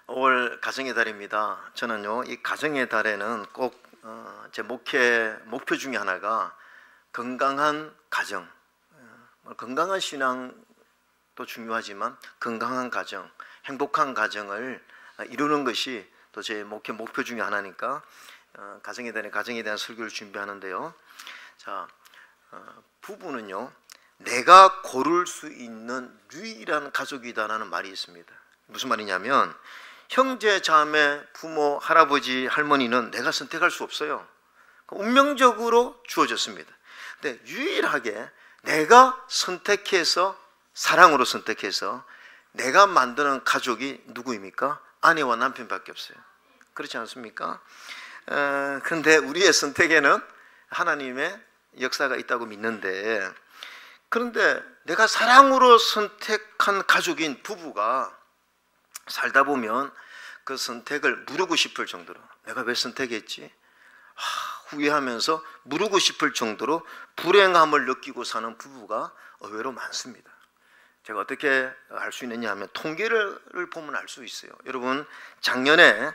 5월 가정의 달입니다. 저는요, 이 가정의 달에는 꼭 제 목표 중에 하나가 건강한 가정, 건강한 신앙도 중요하지만 건강한 가정, 행복한 가정을 이루는 것이 또 제 목표 중에 하나니까 가정의 달에 가정에 대한 설교를 준비하는데요. 자, 부부는요, 내가 고를 수 있는 유일한 가족이다라는 말이 있습니다. 무슨 말이냐면 형제, 자매, 부모, 할아버지, 할머니는 내가 선택할 수 없어요. 운명적으로 주어졌습니다. 근데 유일하게 내가 선택해서, 사랑으로 선택해서 내가 만드는 가족이 누구입니까? 아내와 남편밖에 없어요. 그렇지 않습니까? 그런데 우리의 선택에는 하나님의 역사가 있다고 믿는데, 그런데 내가 사랑으로 선택한 가족인 부부가 살다 보면 그 선택을 무르고 싶을 정도로, 내가 왜 선택했지? 후회하면서 무르고 싶을 정도로 불행함을 느끼고 사는 부부가 의외로 많습니다. 제가 어떻게 알 수 있느냐 하면 통계를 보면 알 수 있어요. 여러분, 작년에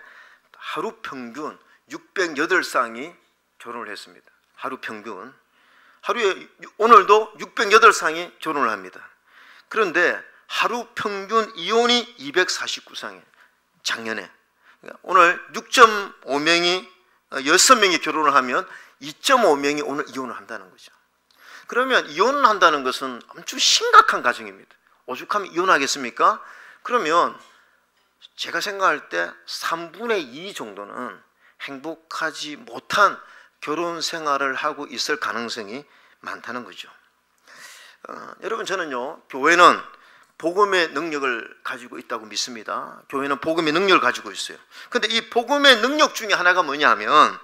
하루 평균 608쌍이 결혼을 했습니다. 하루 평균. 하루에, 오늘도 608쌍이 결혼을 합니다. 그런데 하루 평균 이혼이 249쌍이에요. 작년에. 오늘 6.5명이 6명이 결혼을 하면 2.5명이 오늘 이혼을 한다는 거죠. 그러면 이혼을 한다는 것은 아주 심각한 가정입니다. 오죽하면 이혼하겠습니까? 그러면 제가 생각할 때 3분의 2 정도는 행복하지 못한 결혼 생활을 하고 있을 가능성이 많다는 거죠. 여러분, 저는요, 교회는 복음의 능력을 가지고 있다고 믿습니다. 교회는 복음의 능력을 가지고 있어요. 그런데 이 복음의 능력 중에 하나가 뭐냐면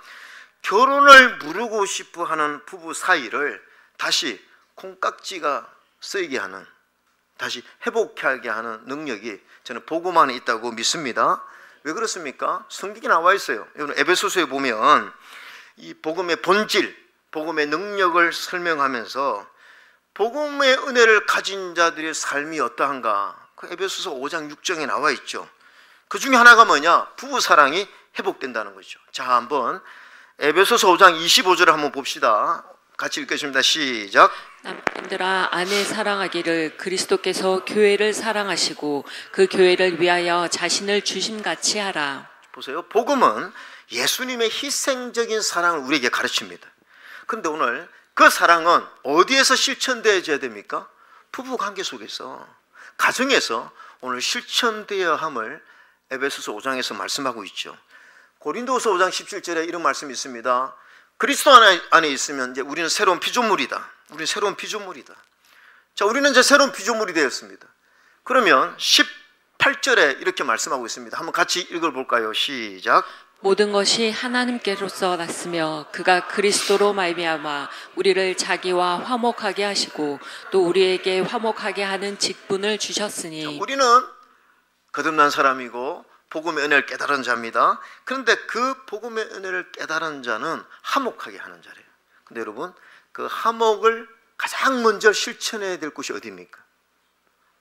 결혼을 무르고 싶어 하는 부부 사이를 다시 콩깍지가 쓰이게 하는, 다시 회복하게 하는 능력이 저는 복음 안에 있다고 믿습니다. 왜 그렇습니까? 성경에 나와 있어요. 여러분, 에베소서에 보면 이 복음의 본질, 복음의 능력을 설명하면서 복음의 은혜를 가진 자들의 삶이 어떠한가, 그 에베소서 5장 6절에 나와 있죠. 그 중에 하나가 뭐냐? 부부 사랑이 회복된다는 거죠. 자, 한번 에베소서 5장 25절을 한번 봅시다. 같이 읽겠습니다. 시작. 남편들아, 아내 사랑하기를 그리스도께서 교회를 사랑하시고 그 교회를 위하여 자신을 주심같이 하라. 보세요. 복음은 예수님의 희생적인 사랑을 우리에게 가르칩니다. 그런데 오늘 그 사랑은 어디에서 실천되어야 됩니까? 부부관계 속에서, 가정에서 오늘 실천되어야 함을 에베소서 5장에서 말씀하고 있죠. 고린도후서 5장 17절에 이런 말씀이 있습니다. 그리스도 안에 있으면 이제 우리는 새로운 피조물이다. 우리는 새로운 피조물이다. 자, 우리는 이제 새로운 피조물이 되었습니다. 그러면 18절에 이렇게 말씀하고 있습니다. 한번 같이 읽어볼까요? 시작. 모든 것이 하나님께로서 났으며 그가 그리스도로 말미암아 우리를 자기와 화목하게 하시고 또 우리에게 화목하게 하는 직분을 주셨으니. 자, 우리는 거듭난 사람이고 복음의 은혜를 깨달은 자입니다. 그런데 그 복음의 은혜를 깨달은 자는 화목하게 하는 자래요. 근데 여러분, 그 화목을 가장 먼저 실천해야 될 곳이 어디입니까?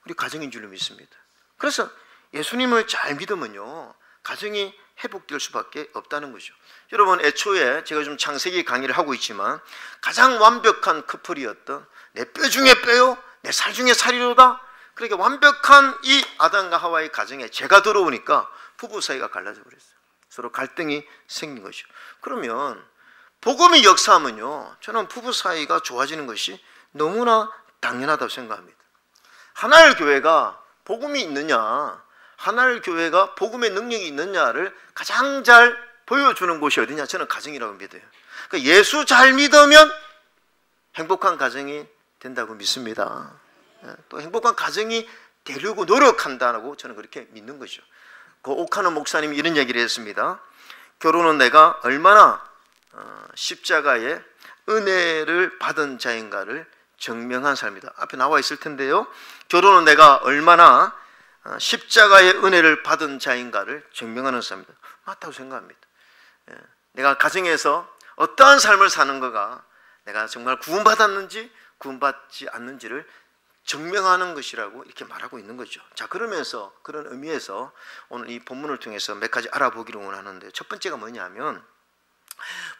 우리 가정인 줄로 믿습니다. 그래서 예수님을 잘 믿으면요, 가정이 회복될 수밖에 없다는 거죠. 여러분, 애초에 제가 좀 창세기 강의를 하고 있지만 가장 완벽한 커플이었던, 내 뼈 중에 뼈요, 내 살 중에 살이로다. 그러니까 완벽한 이 아담과 하와의 가정에 죄가 들어오니까 부부 사이가 갈라져 버렸어요. 서로 갈등이 생긴 거죠. 그러면 복음이 역사하면요, 저는 부부 사이가 좋아지는 것이 너무나 당연하다고 생각합니다. 하나의 교회가 복음이 있느냐, 하나의 교회가 복음의 능력이 있느냐를 가장 잘 보여주는 곳이 어디냐? 저는 가정이라고 믿어요. 그러니까 예수 잘 믿으면 행복한 가정이 된다고 믿습니다. 또 행복한 가정이 되려고 노력한다고 저는 그렇게 믿는 거죠. 그 오카노 목사님이 이런 얘기를 했습니다. 결혼은 내가 얼마나 십자가의 은혜를 받은 자인가를 증명한 삶이다. 앞에 나와 있을 텐데요. 결혼은 내가 얼마나 십자가의 은혜를 받은 자인가를 증명하는 삶이다. 맞다고 생각합니다. 내가 가정에서 어떠한 삶을 사는 거가 내가 정말 구원받았는지 구원받지 않는지를 증명하는 것이라고 이렇게 말하고 있는 거죠. 자, 그러면서 그런 의미에서 오늘 이 본문을 통해서 몇 가지 알아보기를 원하는데, 첫 번째가 뭐냐면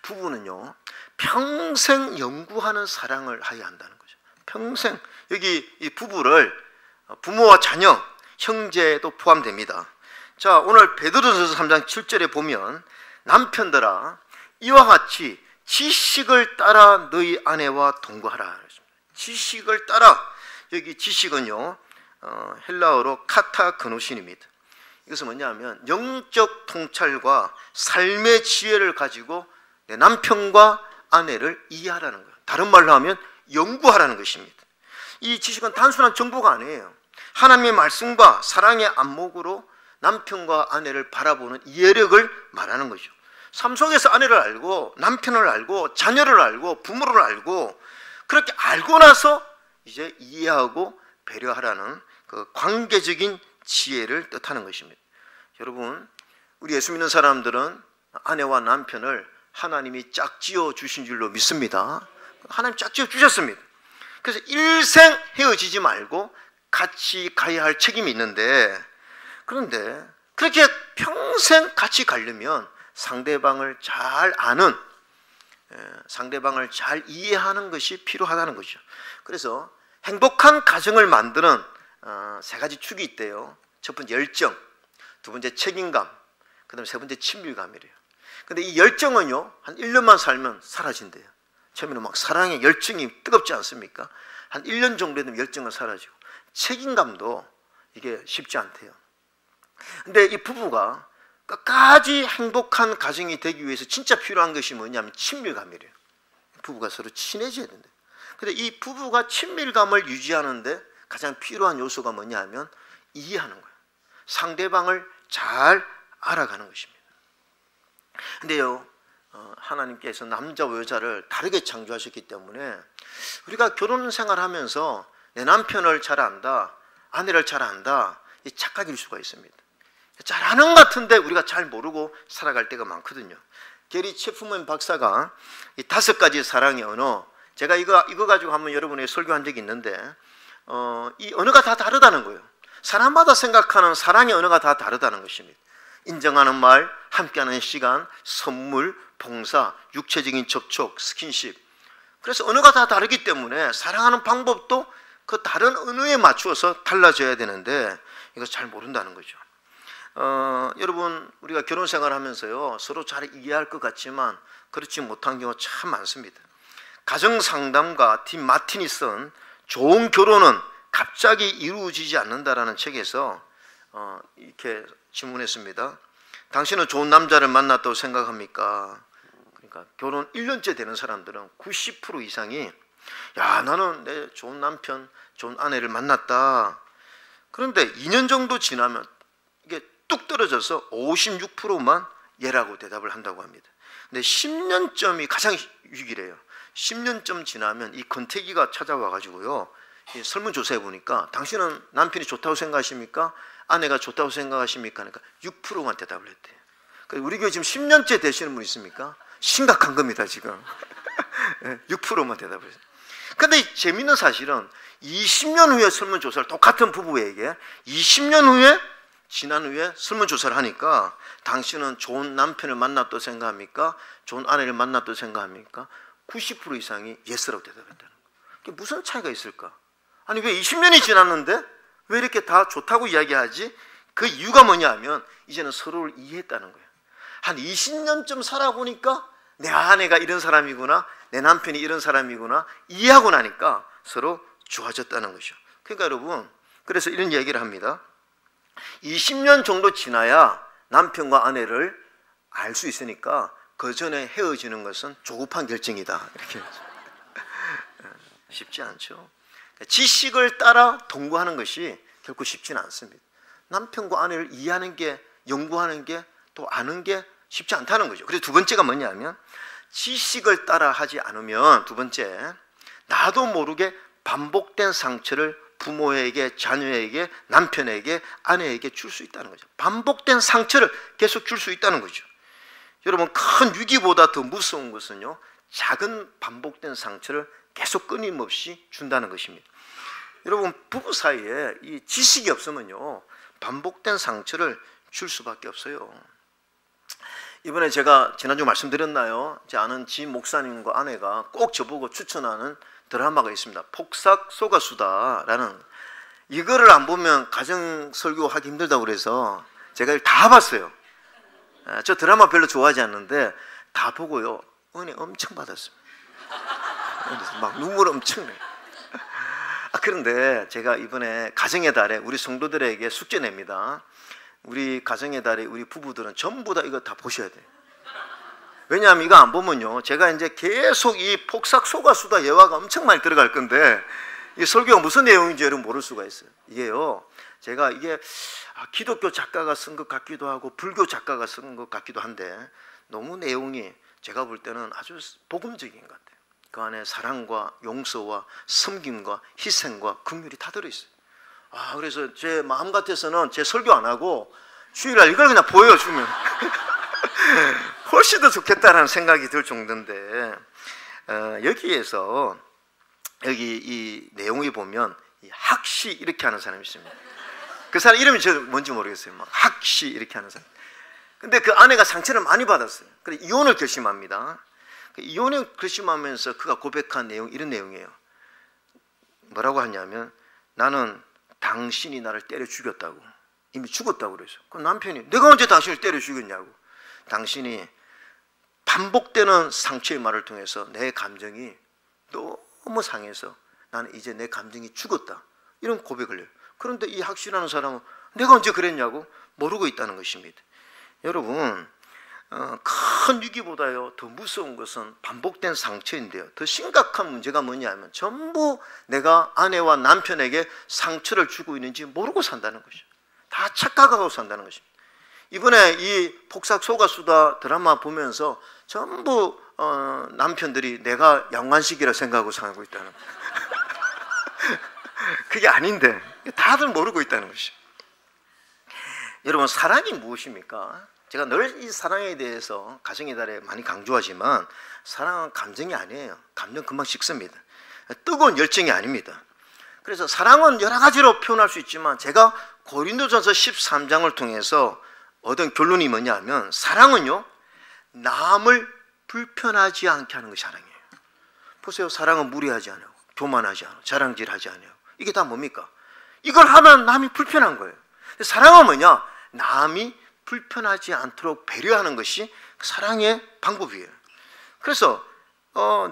부부는요 평생 연구하는 사랑을 하여야 한다는 거죠. 평생. 여기 이 부부를 부모와 자녀, 형제도 포함됩니다. 자, 오늘 베드로전서 3장 7절에 보면 남편들아 이와 같이 지식을 따라 너희 아내와 동거하라. 지식을 따라. 여기 지식은요 헬라어로 카타그노신입니다. 이것은 뭐냐면 영적 통찰과 삶의 지혜를 가지고 내 남편과 아내를 이해하라는 거예요. 다른 말로 하면 연구하라는 것입니다. 이 지식은 단순한 정보가 아니에요. 하나님의 말씀과 사랑의 안목으로 남편과 아내를 바라보는 이해력을 말하는 거죠. 삶 속에서 아내를 알고 남편을 알고 자녀를 알고 부모를 알고, 그렇게 알고 나서 이제 이해하고 배려하라는 그 관계적인 지혜를 뜻하는 것입니다. 여러분, 우리 예수 믿는 사람들은 아내와 남편을 하나님이 짝지어 주신 줄로 믿습니다. 하나님 짝지어 주셨습니다. 그래서 일생 헤어지지 말고 같이 가야 할 책임이 있는데, 그런데 그렇게 평생 같이 가려면 상대방을 잘 아는, 상대방을 잘 이해하는 것이 필요하다는 것이죠. 그래서 행복한 가정을 만드는 세 가지 축이 있대요. 첫 번째 열정, 두 번째 책임감, 그 다음에 세 번째 친밀감이래요. 근데 이 열정은요 한 1년만 살면 사라진대요. 처음에는 막 사랑의 열정이 뜨겁지 않습니까? 한 1년 정도 되면 열정은 사라지고, 책임감도 이게 쉽지 않대요. 근데 이 부부가 끝까지 행복한 가정이 되기 위해서 진짜 필요한 것이 뭐냐면 친밀감이래요. 부부가 서로 친해져야 된다. 근데 이 부부가 친밀감을 유지하는데 가장 필요한 요소가 뭐냐면 이해하는 거예요. 상대방을 잘 알아가는 것입니다. 근데요 하나님께서 남자와 여자를 다르게 창조하셨기 때문에 우리가 결혼 생활하면서 내 남편을 잘 안다, 아내를 잘 안다, 이 착각일 수가 있습니다. 잘 아는 것 같은데 우리가 잘 모르고 살아갈 때가 많거든요. 게리 체프먼 박사가 이 5가지 사랑의 언어, 제가 이거 가지고 한번 여러분에게 설교한 적이 있는데 이 언어가 다 다르다는 거예요. 사람마다 생각하는 사랑의 언어가 다 다르다는 것입니다. 인정하는 말, 함께하는 시간, 선물, 봉사, 육체적인 접촉, 스킨십. 그래서 언어가 다 다르기 때문에 사랑하는 방법도 그 다른 언어에 맞추어서 달라져야 되는데 이거 잘 모른다는 거죠. 여러분, 우리가 결혼 생활하면서요 서로 잘 이해할 것 같지만 그렇지 못한 경우가 참 많습니다. 가정상담가 팀 마틴이 쓴 좋은 결혼은 갑자기 이루어지지 않는다라는 책에서 이렇게 질문했습니다. 당신은 좋은 남자를 만났다고 생각합니까? 그러니까 결혼 1년째 되는 사람들은 90% 이상이 야, 나는 내 좋은 남편, 좋은 아내를 만났다. 그런데 2년 정도 지나면 이게 뚝 떨어져서 56%만 예라고 대답을 한다고 합니다. 근데 10년점이 가장 위기래요. 10년점 지나면 이 권태기가 찾아와 가지고요 설문조사해 보니까 당신은 남편이 좋다고 생각하십니까? 아내가 좋다고 생각하십니까? 그러니까 6%만 대답을 했대요. 우리 교회 지금 10년째 되시는 분 있습니까? 심각한 겁니다 지금. 6%만 대답을 했어요. 근데 재미있는 사실은 20년 후에 설문조사를 똑같은 부부에게 20년 후에 지난 후에 설문조사를 하니까 당신은 좋은 남편을 만났다고 생각합니까? 좋은 아내를 만났다고 생각합니까? 90% 이상이 예스라고 대답했다는 거예요. 그게 무슨 차이가 있을까? 아니 왜 20년이 지났는데 왜 이렇게 다 좋다고 이야기하지? 그 이유가 뭐냐면 이제는 서로를 이해했다는 거예요. 한 20년쯤 살아보니까 내 아내가 이런 사람이구나, 내 남편이 이런 사람이구나 이해하고 나니까 서로 좋아졌다는 거죠. 그러니까 여러분, 그래서 이런 얘기를 합니다. 20년 정도 지나야 남편과 아내를 알 수 있으니까 그 전에 헤어지는 것은 조급한 결정이다. 이렇게 쉽지 않죠. 지식을 따라 동거하는 것이 결코 쉽지는 않습니다. 남편과 아내를 이해하는 게, 연구하는 게, 또 아는 게 쉽지 않다는 거죠. 그래서 두 번째가 뭐냐면 지식을 따라 하지 않으면, 두 번째, 나도 모르게 반복된 상처를 부모에게, 자녀에게, 남편에게, 아내에게 줄 수 있다는 거죠. 반복된 상처를 계속 줄 수 있다는 거죠. 여러분, 큰 위기보다 더 무서운 것은요 작은 반복된 상처를 계속 끊임없이 준다는 것입니다. 여러분, 부부 사이에 이 지식이 없으면요, 반복된 상처를 줄 수밖에 없어요. 이번에 제가 지난주 말씀드렸나요? 제 아는 지인 목사님과 아내가 꼭 저보고 추천하는 드라마가 있습니다. 폭삭 속가수다라는. 이거를 안 보면 가정 설교하기 힘들다고 그래서 제가 이걸 다 봤어요. 저 드라마 별로 좋아하지 않는데 다 보고요, 은혜 엄청 받았습니다. 막 눈물 엄청 나요. 그런데 제가 이번에 가정의 달에 우리 성도들에게 숙제 냅니다. 우리 가정의 달에 우리 부부들은 전부 다 이거 다 보셔야 돼요. 왜냐하면 이거 안 보면요, 제가 이제 계속 이 폭삭 속가수다 예화가 엄청 많이 들어갈 건데 이 설교가 무슨 내용인지 여러분 모를 수가 있어요. 이게요, 제가 이게 기독교 작가가 쓴 것 같기도 하고 불교 작가가 쓴 것 같기도 한데 너무 내용이 제가 볼 때는 아주 복음적인 것 같아요. 그 안에 사랑과 용서와 섬김과 희생과 긍휼이 다 들어있어요. 그래서 제 마음 같아서는 제 설교 안 하고 주일날 이걸 그냥 보여주면 훨씬 더 좋겠다라는 생각이 들 정도인데, 여기에서 여기 이 내용에 보면 이 학시 이렇게 하는 사람이 있습니다. 그 사람 이름이 저 뭔지 모르겠어요. 막 학시 이렇게 하는 사람. 근데 그 아내가 상처를 많이 받았어요. 그래서 이혼을 결심합니다. 이혼을 결심하면서 그가 고백한 내용, 이런 내용이에요. 뭐라고 하냐면, 나는 당신이 나를 때려 죽였다고, 이미 죽었다고 그랬어요. 그럼 남편이, 내가 언제 당신을 때려 죽였냐고. 당신이 반복되는 상처의 말을 통해서 내 감정이 너무 상해서 나는 이제 내 감정이 죽었다, 이런 고백을 해요. 그런데 이 학시라는 사람은 내가 언제 그랬냐고 모르고 있다는 것입니다. 여러분, 큰 위기보다요 더 무서운 것은 반복된 상처인데요, 더 심각한 문제가 뭐냐면 전부 내가 아내와 남편에게 상처를 주고 있는지 모르고 산다는 것이죠. 다 착각하고 산다는 것입니다. 이번에 이 폭삭 속가수다 드라마 보면서 전부 남편들이 내가 양관식이라 생각하고 살고 있다는 그게 아닌데 다들 모르고 있다는 것이죠. 여러분, 사랑이 무엇입니까? 제가 늘 이 사랑에 대해서 가정의 달에 많이 강조하지만 사랑은 감정이 아니에요. 감정 금방 식습니다. 뜨거운 열정이 아닙니다. 그래서 사랑은 여러 가지로 표현할 수 있지만 제가 고린도전서 13장을 통해서 얻은 결론이 뭐냐면, 사랑은요 남을 불편하지 않게 하는 것이 사랑이에요. 보세요, 사랑은 무리하지 않아요, 교만하지 않아요, 자랑질하지 않아요. 이게 다 뭡니까? 이걸 하면 남이 불편한 거예요. 사랑은 뭐냐? 남이 불편하지 않도록 배려하는 것이 사랑의 방법이에요. 그래서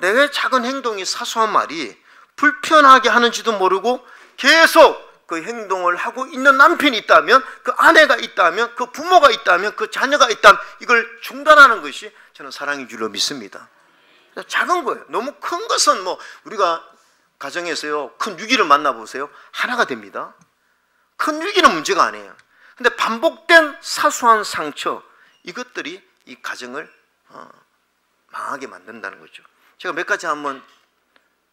내가 작은 행동이, 사소한 말이 불편하게 하는지도 모르고 계속 그 행동을 하고 있는 남편이 있다면, 그 아내가 있다면, 그 부모가 있다면, 그 자녀가 있다면 이걸 중단하는 것이 저는 사랑인 줄로 믿습니다. 작은 거예요. 너무 큰 것은 뭐 우리가 가정에서요 큰 위기를 만나보세요, 하나가 됩니다. 큰 위기는 문제가 아니에요. 근데 반복된 사소한 상처, 이것들이 이 가정을 망하게 만든다는 거죠. 제가 몇 가지 한번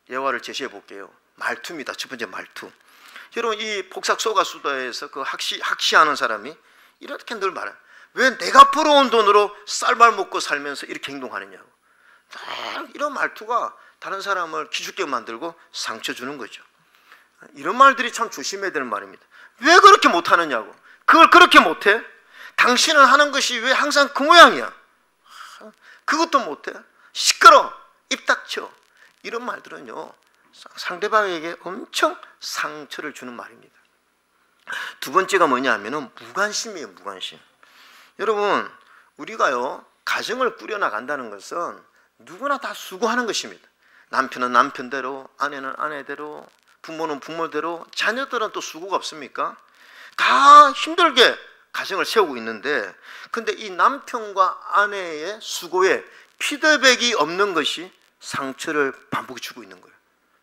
예화를 제시해 볼게요. 말투입니다. 첫 번째, 말투. 여러분, 이 폭삭 속가수다에서 그 학시하는 사람이 이렇게 늘 말해요. 왜 내가 벌어온 돈으로 쌀밥 먹고 살면서 이렇게 행동하느냐고. 이런 말투가 다른 사람을 기죽게 만들고 상처 주는 거죠. 이런 말들이 참 조심해야 되는 말입니다. 왜 그렇게 못하느냐고. 그걸 그렇게 못해? 당신은 하는 것이 왜 항상 그 모양이야? 그것도 못해? 시끄러! 입 닥쳐! 이런 말들은요 상대방에게 엄청 상처를 주는 말입니다. 두 번째가 뭐냐 하면은 무관심이에요. 무관심. 여러분, 우리가요 가정을 꾸려나간다는 것은 누구나 다 수고하는 것입니다. 남편은 남편대로, 아내는 아내대로, 부모는 부모대로, 자녀들은 또 수고가 없습니까? 다 힘들게 가정을 세우고 있는데, 근데 이 남편과 아내의 수고에 피드백이 없는 것이 상처를 반복해 주고 있는 거예요.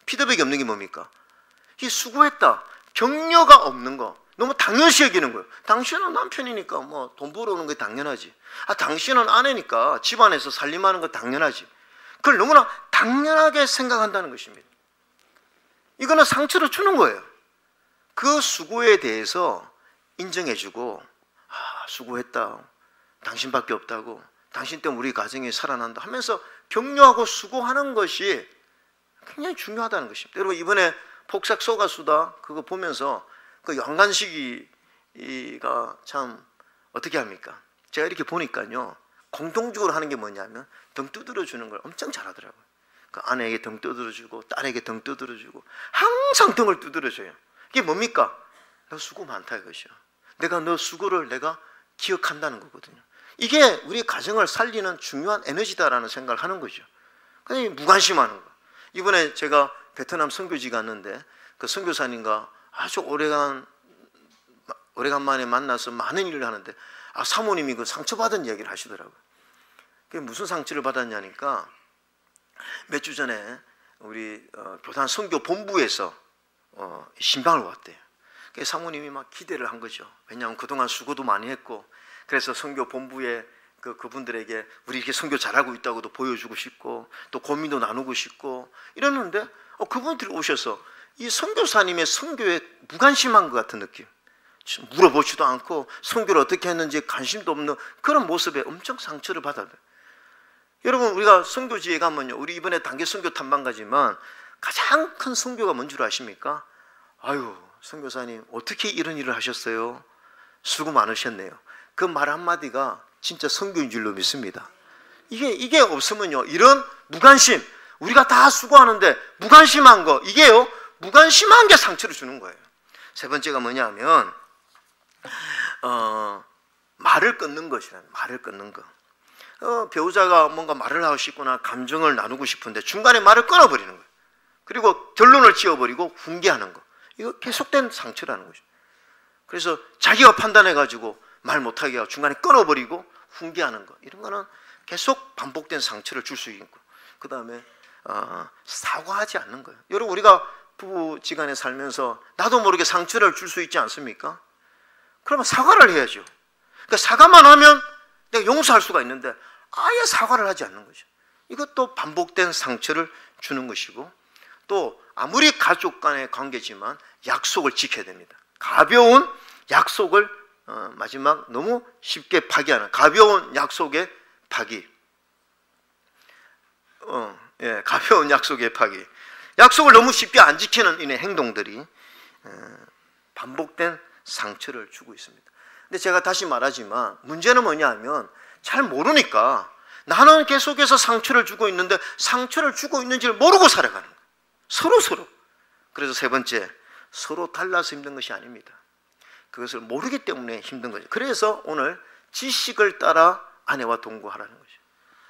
피드백이 없는 게 뭡니까? 이 수고했다, 격려가 없는 거, 너무 당연시 여기는 거예요. 당신은 남편이니까 뭐 돈 벌어오는 게 당연하지. 당신은 아내니까 집안에서 살림하는 거 당연하지. 그걸 너무나 당연하게 생각한다는 것입니다. 이거는 상처를 주는 거예요. 그 수고에 대해서 인정해주고, 수고했다, 당신밖에 없다고, 당신 때문에 우리 가정이 살아난다 하면서 격려하고 수고하는 것이 굉장히 중요하다는 것입니다. 여러분, 이번에 폭삭 속았수다 그거 보면서 그 양간식이가 참 어떻게 합니까? 제가 이렇게 보니까요, 공통적으로 하는 게 뭐냐면 등 두드려 주는 걸 엄청 잘하더라고요. 그 아내에게 등 두드려 주고 딸에게 등 두드려 주고 항상 등을 두드려 줘요. 이게 뭡니까? 너 수고 많다 이것이요. 내가 너 수고를 내가 기억한다는 거거든요. 이게 우리 가정을 살리는 중요한 에너지다라는 생각을 하는 거죠. 그냥 무관심하는 거. 이번에 제가 베트남 선교지 갔는데 그 선교사님과 아주 오래간만에 만나서 많은 일을 하는데 사모님이 그 상처받은 이야기를 하시더라고요. 그게 무슨 상처를 받았냐니까 몇 주 전에 우리 교단 선교 본부에서 신방을 왔대요. 그래서 사모님이 막 기대를 한 거죠. 왜냐하면 그동안 수고도 많이 했고 그래서 선교 본부에 그분들에게 우리 이렇게 선교 잘하고 있다고도 보여주고 싶고 또 고민도 나누고 싶고 이러는데 그분들이 오셔서 이 선교사님의 선교에 무관심한 것 같은 느낌, 물어보지도 않고 선교를 어떻게 했는지 관심도 없는 그런 모습에 엄청 상처를 받아요. 여러분, 우리가 선교지에 가면요, 우리 이번에 단계 선교 탐방 가지만 가장 큰 선교가 뭔 줄 아십니까? 아유, 선교사님 어떻게 이런 일을 하셨어요? 수고 많으셨네요. 그 말 한마디가 진짜 선교인 줄로 믿습니다. 이게 없으면요, 이런 무관심, 우리가 다 수고하는데 무관심한 거, 이게요, 무관심한 게 상처를 주는 거예요. 세 번째가 뭐냐면 말을 끊는 것이라는, 말을 끊는 거. 배우자가 뭔가 말을 하고 싶거나 감정을 나누고 싶은데 중간에 말을 끊어버리는 거예요. 그리고 결론을 지어버리고 훈계하는 거. 이거 계속된 상처라는 거죠. 그래서 자기가 판단해가지고 말 못하게 하고 중간에 끊어버리고 훈계하는 거, 이런 거는 계속 반복된 상처를 줄 수 있고, 그 다음에 사과하지 않는 거예요. 여러분, 우리가 부부지간에 살면서 나도 모르게 상처를 줄 수 있지 않습니까? 그러면 사과를 해야죠. 그러니까 사과만 하면 내가 용서할 수가 있는데 아예 사과를 하지 않는 거죠. 이것도 반복된 상처를 주는 것이고, 또 아무리 가족 간의 관계지만 약속을 지켜야 됩니다. 가벼운 약속을 마지막 너무 쉽게 파기하는 가벼운 약속의 파기. 가벼운 약속의 파기. 약속을 너무 쉽게 안 지키는 이런 행동들이 반복된 상처를 주고 있습니다. 근데 제가 다시 말하지만 문제는 뭐냐 하면 잘 모르니까 나는 계속해서 상처를 주고 있는데 상처를 주고 있는지를 모르고 살아가는 거예요. 서로. 그래서 세 번째, 서로 달라서 힘든 것이 아닙니다. 그것을 모르기 때문에 힘든 거죠. 그래서 오늘 지식을 따라 아내와 동거하라는 거죠.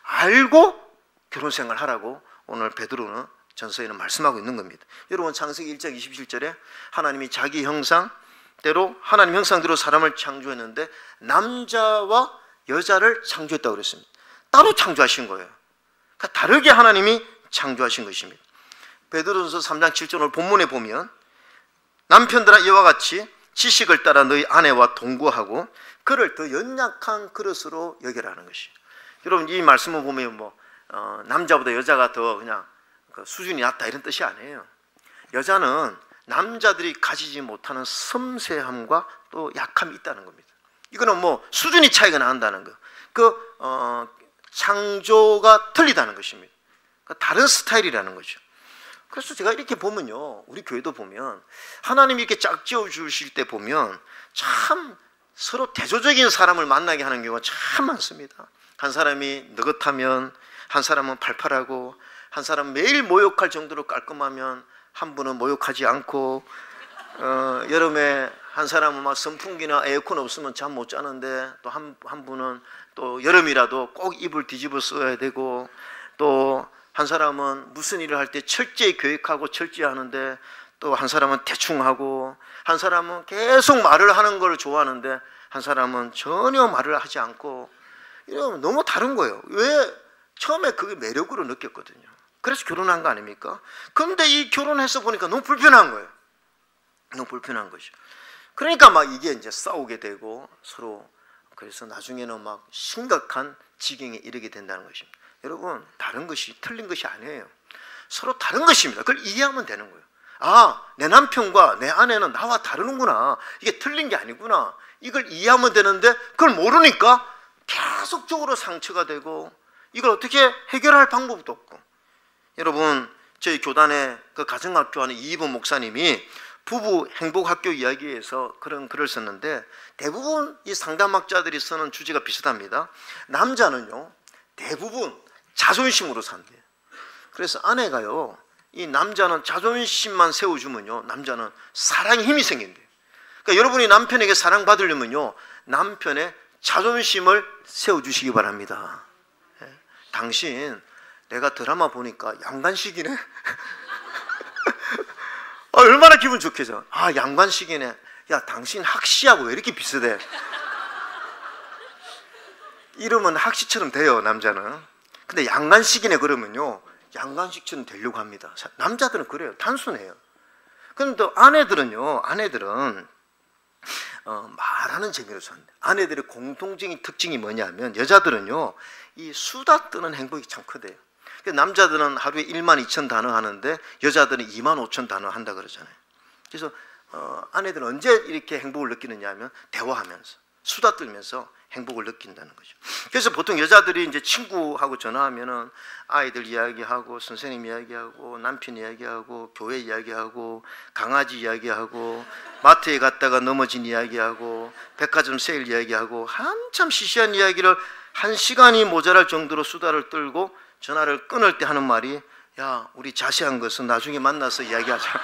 알고 결혼생활 하라고 오늘 베드로는 전서에는 말씀하고 있는 겁니다. 여러분, 창세기 1장 27절에 하나님이 자기 형상대로, 하나님 형상대로 사람을 창조했는데 남자와 여자를 창조했다고 그랬습니다. 따로 창조하신 거예요. 그러니까 다르게 하나님이 창조하신 것입니다. 베드로전서 3장 7절 본문에 보면 남편들아 이와 같이 지식을 따라 너희 아내와 동거하고 그를 더 연약한 그릇으로 여기라는 것이. 여러분, 이 말씀을 보면 남자보다 여자가 더 그냥 수준이 낮다 이런 뜻이 아니에요. 여자는 남자들이 가지지 못하는 섬세함과 또 약함이 있다는 겁니다. 이거는 수준이 차이가 난다는 거. 창조가 틀리다는 것입니다. 그러니까 다른 스타일이라는 거죠. 그래서 제가 이렇게 보면요, 우리 교회도 보면 하나님이 이렇게 짝지어 주실 때 보면 참 서로 대조적인 사람을 만나게 하는 경우가 참 많습니다. 한 사람이 느긋하면 한 사람은 팔팔하고, 한 사람은 매일 모욕할 정도로 깔끔하면 한 분은 모욕하지 않고, 여름에 한 사람은 막 선풍기나 에어컨 없으면 잠 못 자는데 또 한 분은 또 여름이라도 꼭 이불 뒤집어 써야 되고, 또 한 사람은 무슨 일을 할 때 철저히 계획하고 철저히 하는데 또 한 사람은 대충 하고, 한 사람은 계속 말을 하는 걸 좋아하는데 한 사람은 전혀 말을 하지 않고, 이러면 너무 다른 거예요. 왜? 처음에 그게 매력으로 느꼈거든요. 그래서 결혼한 거 아닙니까? 그런데 이 결혼해서 보니까 너무 불편한 거예요. 너무 불편한 거죠. 그러니까 막 이게 이제 싸우게 되고 서로, 그래서 나중에는 막 심각한 지경에 이르게 된다는 것입니다. 여러분, 다른 것이 틀린 것이 아니에요. 서로 다른 것입니다. 그걸 이해하면 되는 거예요. 아, 내 남편과 내 아내는 나와 다르는구나. 이게 틀린 게 아니구나. 이걸 이해하면 되는데 그걸 모르니까 계속적으로 상처가 되고 이걸 어떻게 해결할 방법도 없고. 여러분, 저희 교단의 그 가정학교 하는 이희범 목사님이 부부 행복학교 이야기에서 그런 글을 썼는데, 대부분 이 상담학자들이 쓰는 주제가 비슷합니다. 남자는요 대부분 자존심으로 산대요. 그래서 아내가요, 이 남자는 자존심만 세워주면요 남자는 사랑의 힘이 생긴대요. 그러니까 여러분이 남편에게 사랑받으려면요 남편의 자존심을 세워주시기 바랍니다. 당신 내가 드라마 보니까 양관식이네. 얼마나 기분 좋겠어. 아, 양관식이네. 야, 당신 학시하고 왜 이렇게 비슷해? 이러면 학시처럼 돼요, 남자는. 근데 양관식이네 그러면요 양관식처럼 되려고 합니다. 남자들은 그래요. 단순해요. 그런데 또 아내들은요, 말하는 재미로 사는데, 아내들의 공통적인 특징이 뭐냐면, 여자들은요 이 수다 떠는 행복이 참 크대요. 남자들은 하루에 12,000 단어 하는데 여자들은 25,000 단어 한다 그러잖아요. 그래서 아내들은 언제 이렇게 행복을 느끼느냐 하면 대화하면서, 수다 떨면서 행복을 느낀다는 거죠. 그래서 보통 여자들이 이제 친구하고 전화하면은 아이들 이야기하고, 선생님 이야기하고, 남편 이야기하고, 교회 이야기하고, 강아지 이야기하고, 마트에 갔다가 넘어진 이야기하고, 백화점 세일 이야기하고, 한참 시시한 이야기를 1시간이 모자랄 정도로 수다를 떨고 전화를 끊을 때 하는 말이, 야, 우리 자세한 것은 나중에 만나서 이야기하자.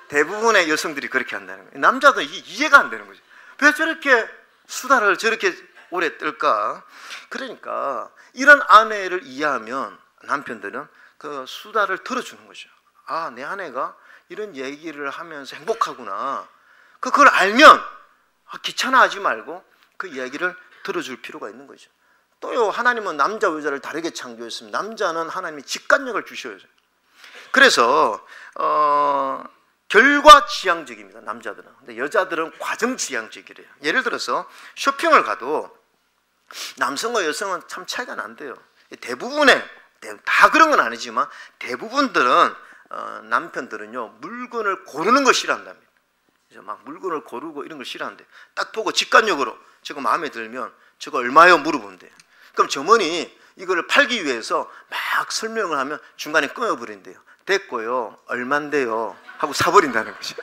대부분의 여성들이 그렇게 한다는 거예요. 남자들은 이해가 안 되는 거죠. 왜 저렇게 수다를 저렇게 오래 떨까? 그러니까 이런 아내를 이해하면 남편들은 그 수다를 들어주는 거죠. 아, 내 아내가 이런 얘기를 하면서 행복하구나. 그걸 알면 귀찮아하지 말고 그 이야기를 들어줄 필요가 있는 거죠. 또요, 하나님은 남자 여자를 다르게 창조했습니다. 남자는 하나님이 직관력을 주셔요. 그래서 결과지향적입니다, 남자들은. 근데 여자들은 과정지향적이래요. 예를 들어서 쇼핑을 가도 남성과 여성은 참 차이가 난대요. 대부분의, 다 그런 건 아니지만 대부분들은 남편들은요 물건을 고르는 걸 싫어한답니다. 그래서 막 물건을 고르고 이런 걸 싫어한대. 딱 보고 직관력으로 저거 마음에 들면 저거 얼마요 물어본대요. 그럼 점원이 이걸 팔기 위해서 막 설명을 하면 중간에 끊어버린대요. 됐고요, 얼만데요 하고 사버린다는 거죠.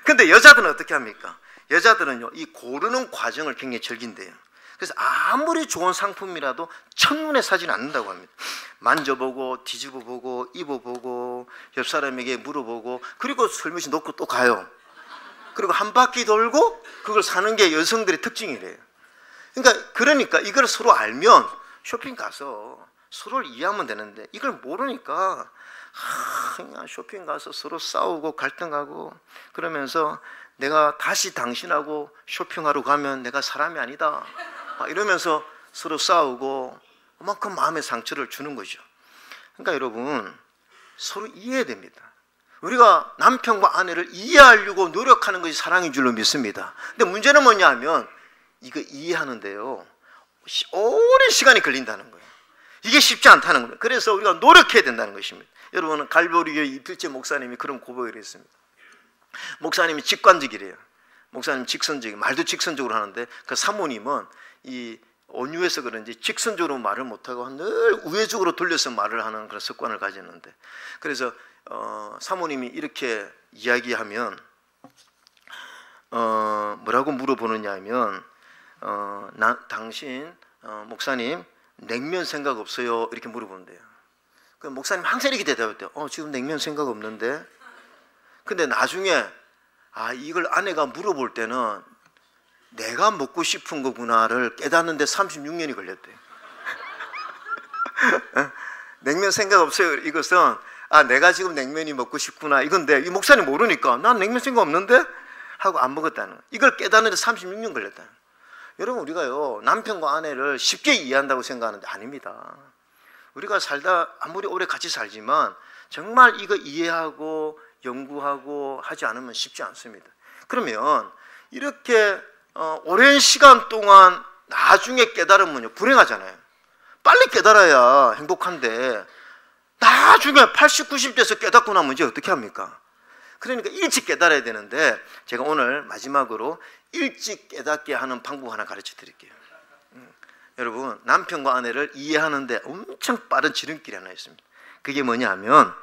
근데 여자들은 어떻게 합니까? 여자들은요 이 고르는 과정을 굉장히 즐긴대요. 그래서 아무리 좋은 상품이라도 첫눈에 사지는 않는다고 합니다. 만져보고 뒤집어보고 입어보고 옆 사람에게 물어보고, 그리고 설명시 놓고 또 가요. 그리고 한 바퀴 돌고 그걸 사는 게 여성들의 특징이래요. 그러니까 이걸 서로 알면 쇼핑 가서 서로를 이해하면 되는데, 이걸 모르니까 그냥 쇼핑 가서 서로 싸우고 갈등하고 그러면서, 내가 다시 당신하고 쇼핑하러 가면 내가 사람이 아니다 이러면서 서로 싸우고 그만큼 마음의 상처를 주는 거죠. 그러니까 여러분, 서로 이해해야 됩니다. 우리가 남편과 아내를 이해하려고 노력하는 것이 사랑인 줄로 믿습니다. 근데 문제는 뭐냐 하면 이거 이해하는데요 오랜 시간이 걸린다는 거예요. 이게 쉽지 않다는 거예요. 그래서 우리가 노력해야 된다는 것입니다. 여러분은 갈보리교회 이필재 목사님이 그런 고백을 했습니다. 목사님이 직관적이래요. 목사님 직선적이, 말도 직선적으로 하는데 그 사모님은 이 온유해서 그런지 직선적으로 말을 못하고 늘 우회적으로 돌려서 말을 하는 그런 습관을 가졌는데, 그래서 사모님이 이렇게 이야기하면 뭐라고 물어보느냐 하면 당신 목사님 냉면 생각 없어요? 이렇게 물어보는데요. 그 목사님 항상 이렇게 대답했대요. 지금 냉면 생각 없는데. 근데 나중에 이걸 아내가 물어볼 때는 내가 먹고 싶은 거구나를 깨닫는데 36년이 걸렸대요. 냉면 생각 없어요. 이것은 내가 지금 냉면이 먹고 싶구나 이건데, 이 목사님 모르니까 난 냉면 생각 없는데 하고 안 먹었다는 거예요. 이걸 깨닫는데 36년 걸렸다는 거예요. 여러분, 우리가요 남편과 아내를 쉽게 이해한다고 생각하는데 아닙니다. 우리가 살다 아무리 오래 같이 살지만 정말 이거 이해하고 연구하고 하지 않으면 쉽지 않습니다. 그러면 이렇게 오랜 시간 동안 나중에 깨달으면요 불행하잖아요. 빨리 깨달아야 행복한데 나중에 80, 90대에서 깨닫고 나면 이제 어떻게 합니까? 그러니까 일찍 깨달아야 되는데, 제가 오늘 마지막으로 일찍 깨닫게 하는 방법 하나 가르쳐 드릴게요. 여러분, 남편과 아내를 이해하는데 엄청 빠른 지름길이 하나 있습니다. 그게 뭐냐면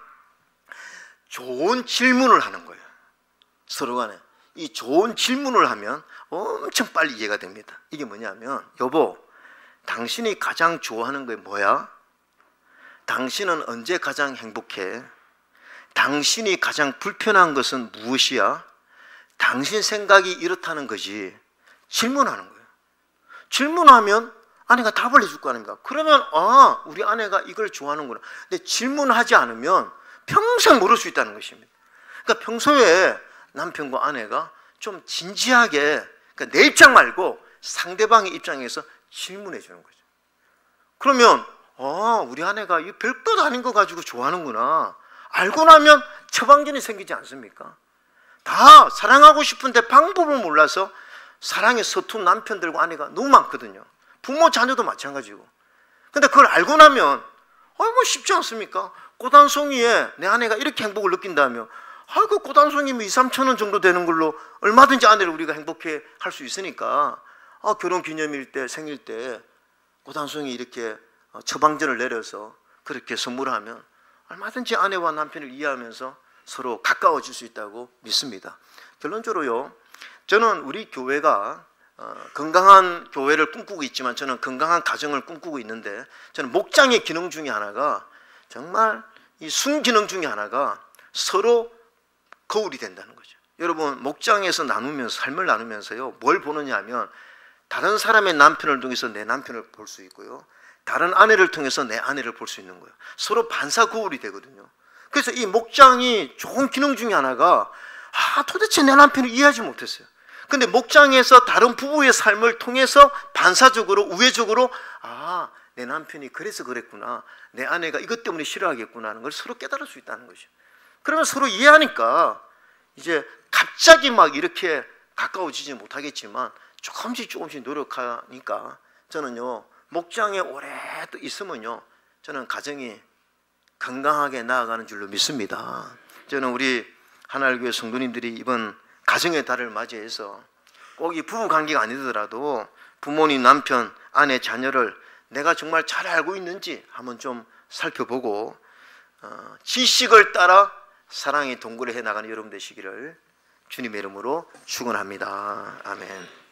좋은 질문을 하는 거예요. 서로 간에 이 좋은 질문을 하면 엄청 빨리 이해가 됩니다. 이게 뭐냐면, 여보, 당신이 가장 좋아하는 게 뭐야? 당신은 언제 가장 행복해? 당신이 가장 불편한 것은 무엇이야? 당신 생각이 이렇다는 거지. 질문하는 거예요. 질문하면 아내가 답을 해줄 거 아닙니까? 그러면 우리 아내가 이걸 좋아하는구나. 근데 질문하지 않으면 평생 모를 수 있다는 것입니다. 그러니까 평소에 남편과 아내가 좀 진지하게, 그러니까 내 입장 말고 상대방의 입장에서 질문해 주는 거죠. 그러면 우리 아내가 이 별것 아닌 거 가지고 좋아하는구나. 알고 나면 처방전이 생기지 않습니까? 다 사랑하고 싶은데 방법을 몰라서 사랑에 서툰 남편들과 아내가 너무 많거든요. 부모 자녀도 마찬가지고. 근데 그걸 알고 나면 뭐 쉽지 않습니까? 꽃 한 송이에 내 아내가 이렇게 행복을 느낀다며, 그 꽃 한 송이면 2-3천 원 정도 되는 걸로 얼마든지 아내를 우리가 행복해 할 수 있으니까, 결혼 기념일 때, 생일 때 꽃 한 송이 이렇게 처방전을 내려서 그렇게 선물하면 얼마든지 아내와 남편을 이해하면서 서로 가까워질 수 있다고 믿습니다. 결론적으로요, 저는 우리 교회가 건강한 교회를 꿈꾸고 있지만, 저는 건강한 가정을 꿈꾸고 있는데, 저는 목장의 기능 중에 하나가, 정말 이 순기능 중에 하나가 서로 거울이 된다는 거죠. 여러분, 목장에서 나누면서, 삶을 나누면서요, 뭘 보느냐 하면, 다른 사람의 남편을 통해서 내 남편을 볼 수 있고요, 다른 아내를 통해서 내 아내를 볼 수 있는 거예요. 서로 반사 거울이 되거든요. 그래서 이 목장이 좋은 기능 중에 하나가, 도대체 내 남편을 이해하지 못했어요. 근데 목장에서 다른 부부의 삶을 통해서 반사적으로, 우회적으로, 내 남편이 그래서 그랬구나, 내 아내가 이것 때문에 싫어하겠구나 하는 걸 서로 깨달을 수 있다는 거죠. 그러면 서로 이해하니까 이제 갑자기 막 이렇게 가까워지지 못하겠지만 조금씩 노력하니까, 저는요, 목장에 오래 또 있으면요, 저는 가정이 건강하게 나아가는 줄로 믿습니다. 저는 우리 하나님교회 성도님들이 이번 가정의 달을 맞이해서 꼭 이 부부 관계가 아니더라도 부모님, 남편, 아내, 자녀를 내가 정말 잘 알고 있는지 한번 좀 살펴보고 지식을 따라 사랑의 동굴에 해 나가는 여러분 되시기를 주님의 이름으로 축원합니다. 아멘.